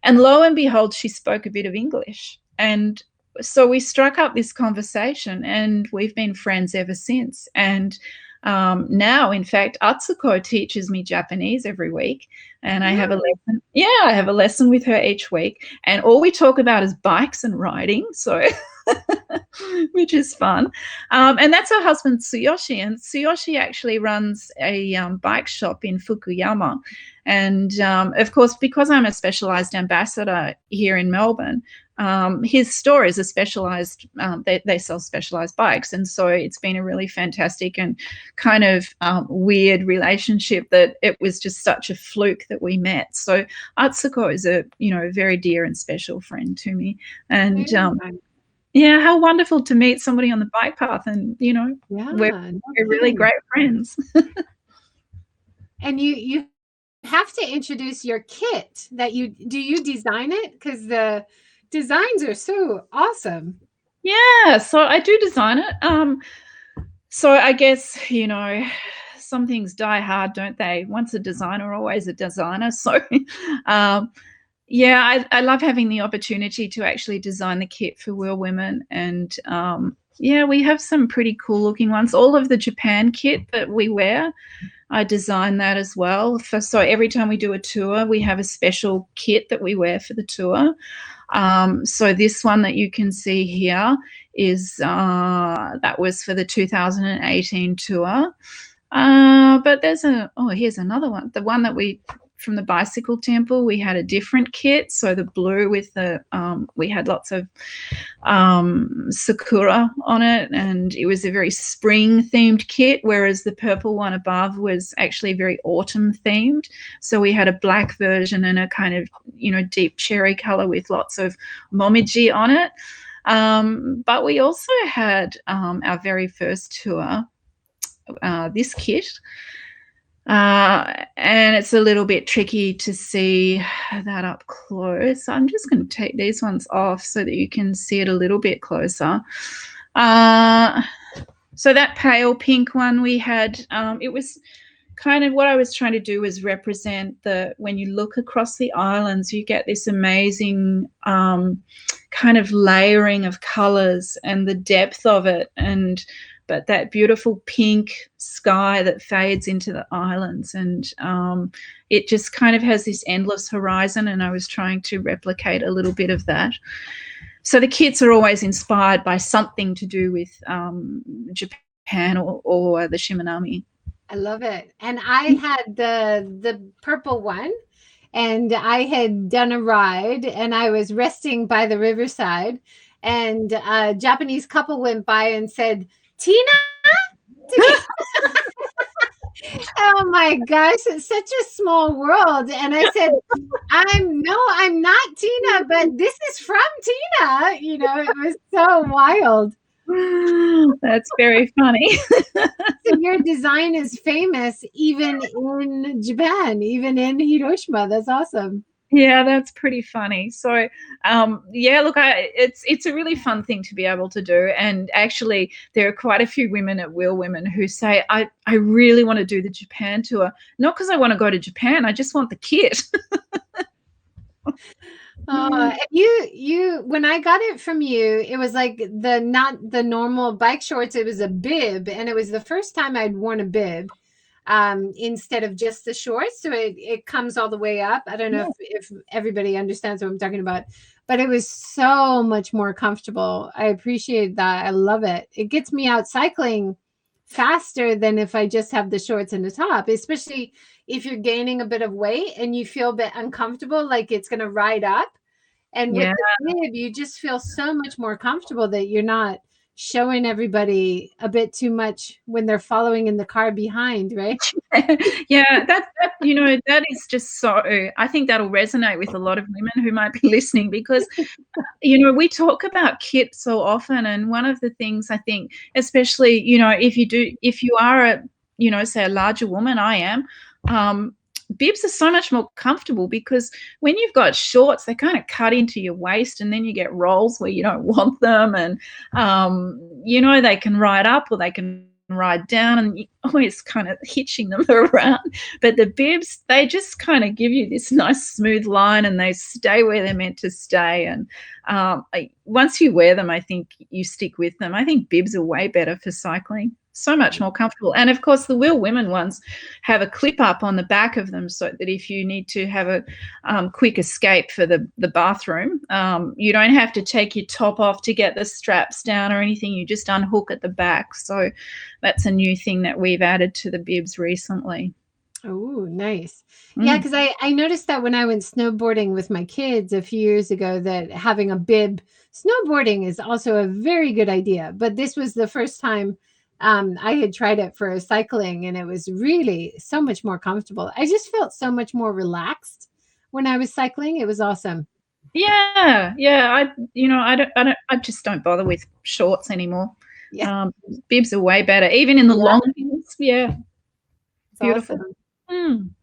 And lo and behold, she spoke a bit of English. And so we struck up this conversation, and we've been friends ever since. And now, in fact, Atsuko teaches me Japanese every week, and I have a lesson. Yeah, I have a lesson with her each week, and all we talk about is bikes and riding. So, which is fun. And that's her husband Tsuyoshi, and Tsuyoshi actually runs a bike shop in Fukuyama. And of course, because I'm a specialized ambassador here in Melbourne, his store is a specialized, they sell specialized bikes. And so it's been a really fantastic and kind of weird relationship that it was just such a fluke that we met. So Atsuko is a very dear and special friend to me. And yeah, how wonderful to meet somebody on the bike path, and we're really great friends. And you have to introduce your kit that you design it, because the designs are so awesome. Yeah, so I do design it. So I guess some things die hard, don't they? Once a designer, always a designer. So yeah, I love having the opportunity to actually design the kit for Wheel Women. And yeah, we have some pretty cool looking ones. All of the Japan kit that we wear, I design that as well. So every time we do a tour, we have a special kit that we wear for the tour. So this one that you can see here is that was for the 2018 tour. But here's another one. The one that from the bicycle temple, we had a different kit. So the blue with the we had lots of sakura on it, and it was a very spring themed kit, whereas the purple one above was actually very autumn themed. So we had a black version and a kind of deep cherry color with lots of momiji on it. But we also had our very first tour, this kit. And it's a little bit tricky to see that up close. I'm just going to take these ones off so that you can see it a little bit closer. So that pale pink one we had, it was kind of what I was trying to do was represent when you look across the islands, you get this amazing kind of layering of colors and the depth of it, but that beautiful pink sky that fades into the islands, and it just kind of has this endless horizon, and I was trying to replicate a little bit of that. So the kids are always inspired by something to do with Japan or the Shimanami. I love it. And I had the purple one, and I had done a ride, and I was resting by the riverside, and a Japanese couple went by and said, "Tina?" Oh my gosh, it's such a small world. And I said, I'm not Tina, but this is from Tina. You know, it was so wild. That's very funny. So your design is famous even in Japan, even in Hiroshima. That's awesome. Yeah, that's pretty funny. So, yeah, look, it's a really fun thing to be able to do. And actually, there are quite a few women at Wheel Women who say, I really want to do the Japan tour. Not because I want to go to Japan. I just want the kit. You when I got it from you, it was like not the normal bike shorts. It was a bib, and it was the first time I'd worn a bib instead of just the shorts. So it comes all the way up. I don't know if everybody understands what I'm talking about, but it was so much more comfortable. I appreciate that. I love it. It gets me out cycling faster than if I just have the shorts and the top, especially if you're gaining a bit of weight and you feel a bit uncomfortable, like it's going to ride up. And with the bib, you just feel so much more comfortable that you're not showing everybody a bit too much when they're following in the car behind, right? Yeah, that is just so, I think that'll resonate with a lot of women who might be listening, because we talk about kit so often, and one of the things I think, especially if you are say a larger woman, I am, bibs are so much more comfortable, because when you've got shorts, they kind of cut into your waist, and then you get rolls where you don't want them, and they can ride up or they can ride down, and you're always kind of hitching them around. But the bibs, they just kind of give you this nice smooth line, and they stay where they're meant to stay. And once you wear them, I think you stick with them. I think bibs are way better for cycling. So much more comfortable. And of course, the Wheel Women ones have a clip up on the back of them, so that if you need to have a quick escape for the bathroom, you don't have to take your top off to get the straps down or anything. You just unhook at the back. So that's a new thing that we've added to the bibs recently. Oh, nice. Yeah, because I noticed that when I went snowboarding with my kids a few years ago, that having a bib snowboarding is also a very good idea. But this was the first time I had tried it for cycling, and it was really so much more comfortable. I just felt so much more relaxed when I was cycling. It was awesome. Yeah. I just don't bother with shorts anymore. Yeah. Bibs are way better, even in the long things. Yeah. It's beautiful. Awesome.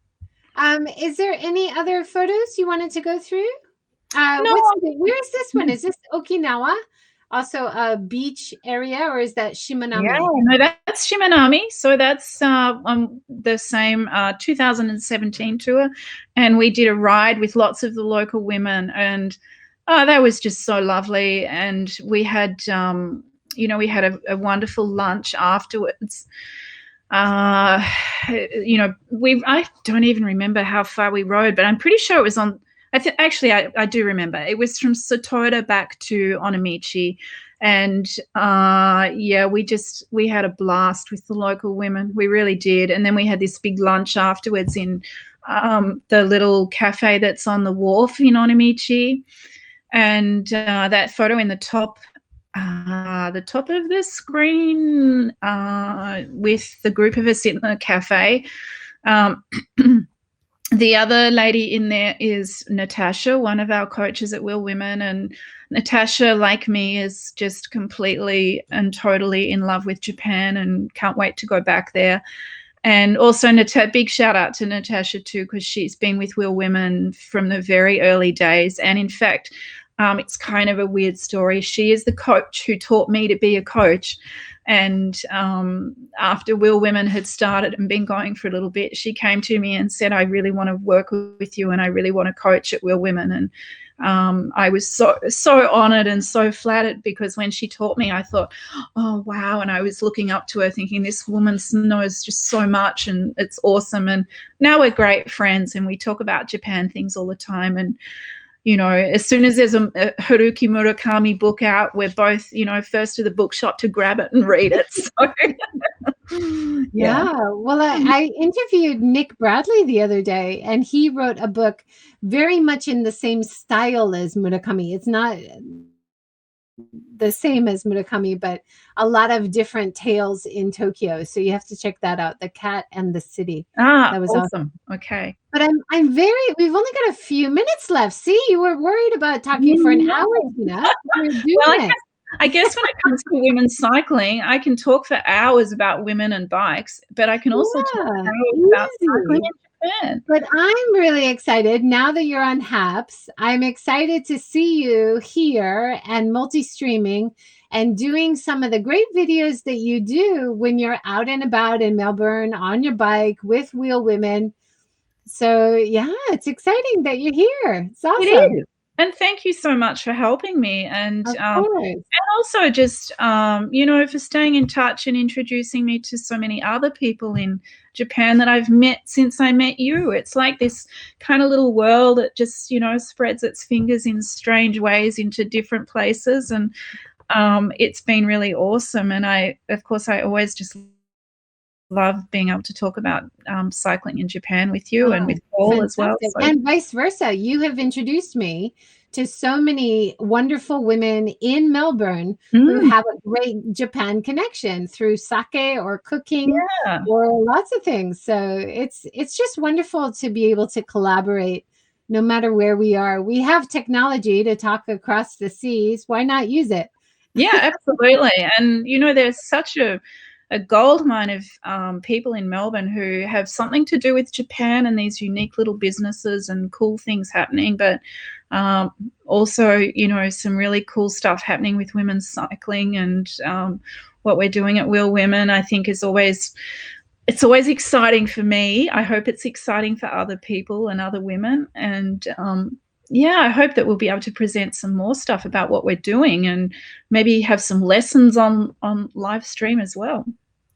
Is there any other photos you wanted to go through? No. Where is this one? Is this Okinawa? Also a beach area, or is that Shimanami? Yeah, no, that's Shimanami. So that's the same 2017 tour, and we did a ride with lots of the local women, and that was just so lovely. And we had, we had a wonderful lunch afterwards. I don't even remember how far we rode, but I'm pretty sure it was on. I do remember. It was from Satoda back to Onamichi, and we had a blast with the local women. We really did. And then we had this big lunch afterwards in the little cafe that's on the wharf in Onamichi, and that photo in the top of the screen with the group of us in the cafe. The other lady in there is Natasha, one of our coaches at Wheel Women, and Natasha, like me, is just completely and totally in love with Japan and can't wait to go back there. And also big shout out to Natasha too, because she's been with Wheel Women from the very early days. And in fact, it's kind of a weird story. She is the coach who taught me to be a coach. And after Will Women had started and been going for a little bit, she came to me and said, I really want to work with you and I really want to coach at Will Women. And I was so honored and so flattered, because when she taught me, I thought, oh, wow. And I was looking up to her thinking, this woman knows just so much and it's awesome. And now we're great friends and we talk about Japan things all the time. And, you know, as soon as there's a Haruki Murakami book out, we're both, you know, first to the bookshop to grab it and read it. So, yeah. Well, I interviewed Nick Bradley the other day, and he wrote a book very much in the same style as Murakami. It's not the same as Murakami, but a lot of different tales in Tokyo. So you have to check that out, The Cat and the City. That was awesome. Okay. But we've only got a few minutes left. See, you were worried about talking for an hour, Tina. Well, I guess when it comes to women's cycling, I can talk for hours about women and bikes, but I can also talk for hours about cycling in Japan. But I'm really excited now that you're on HAPS. I'm excited to see you here and multi-streaming and doing some of the great videos that you do when you're out and about in Melbourne on your bike with Wheel Women. So, yeah, it's exciting that you're here. It's awesome. It is. And thank you so much for helping me. And also just, you know, for staying in touch and introducing me to so many other people in Japan that I've met since I met you. It's like this kind of little world that just, you know, spreads its fingers in strange ways into different places. And it's been really awesome. And I always just love being able to talk about cycling in Japan with you and with Paul as well. So. And vice versa. You have introduced me to so many wonderful women in Melbourne who have a great Japan connection through sake or cooking or lots of things. So it's just wonderful to be able to collaborate no matter where we are. We have technology to talk across the seas. Why not use it? Yeah, absolutely. And, you know, there's such a goldmine of people in Melbourne who have something to do with Japan and these unique little businesses and cool things happening, but also, you know, some really cool stuff happening with women's cycling. And what we're doing at Wheel Women, I think, it's always exciting for me. I hope it's exciting for other people and other women. And I hope that we'll be able to present some more stuff about what we're doing and maybe have some lessons on live stream as well.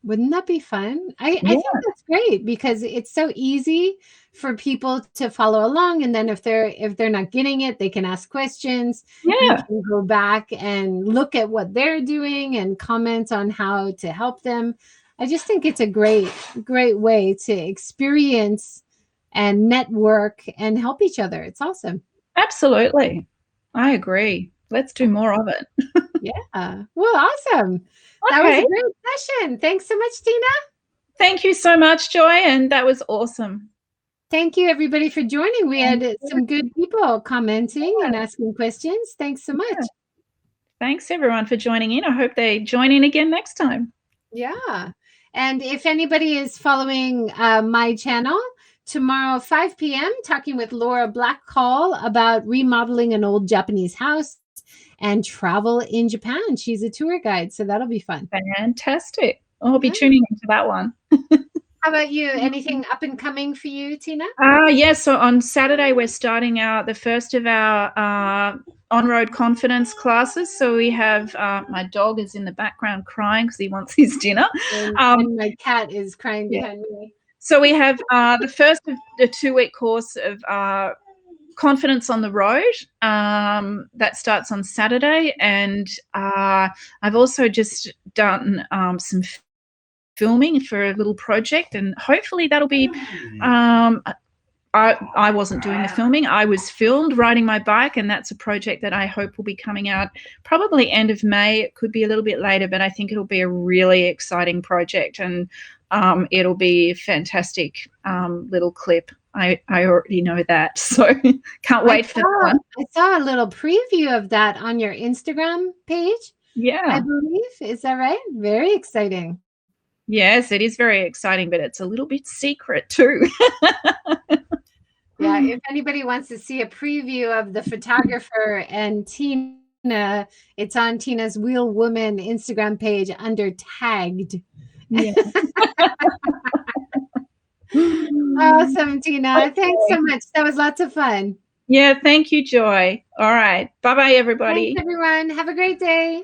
Wouldn't that be fun? I think that's great, because it's so easy for people to follow along. And then if they're not getting it, they can ask questions. Yeah. You can go back and look at what they're doing and comment on how to help them. I just think it's a great way to experience and network and help each other. It's awesome. Absolutely. I agree. Let's do more of it. Yeah. Well, awesome. That was a great session. Thanks so much, Tina. Thank you so much, Joy. And that was awesome. Thank you, everybody, for joining. We had some good people commenting and asking questions. Thanks so much. Thanks, everyone, for joining in. I hope they join in again next time. Yeah. And if anybody is following my channel, tomorrow, 5 p.m., talking with Laura Blackhall about remodeling an old Japanese house and travel in Japan. She's a tour guide, so that'll be fun. Fantastic. I'll be tuning into that one. How about you? Anything up and coming for you, Tina? So on Saturday, we're starting out the first of our on-road confidence classes. So we have my dog is in the background crying because he wants his dinner. And my cat is crying behind me. So we have the first of the 2-week course of confidence on the road. That starts on Saturday. And I've also just done some filming for a little project, and hopefully that'll be I wasn't doing the filming. I was filmed riding my bike, and that's a project that I hope will be coming out probably end of May. It could be a little bit later, but I think it'll be a really exciting project, and it'll be a fantastic little clip. I already know that, so can't wait for that one. I saw a little preview of that on your Instagram page. Yeah. I believe. Is that right? Very exciting. Yes, it is very exciting, but it's a little bit secret too. Yeah, if anybody wants to see a preview of the photographer and Tina It's on Tina's Wheel Woman Instagram page under tagged. Yeah. Awesome, Tina. Okay. Thanks so much. That was lots of fun. Yeah, thank you, Joy. All right. Bye-bye, everybody. Thanks, everyone. Have a great day.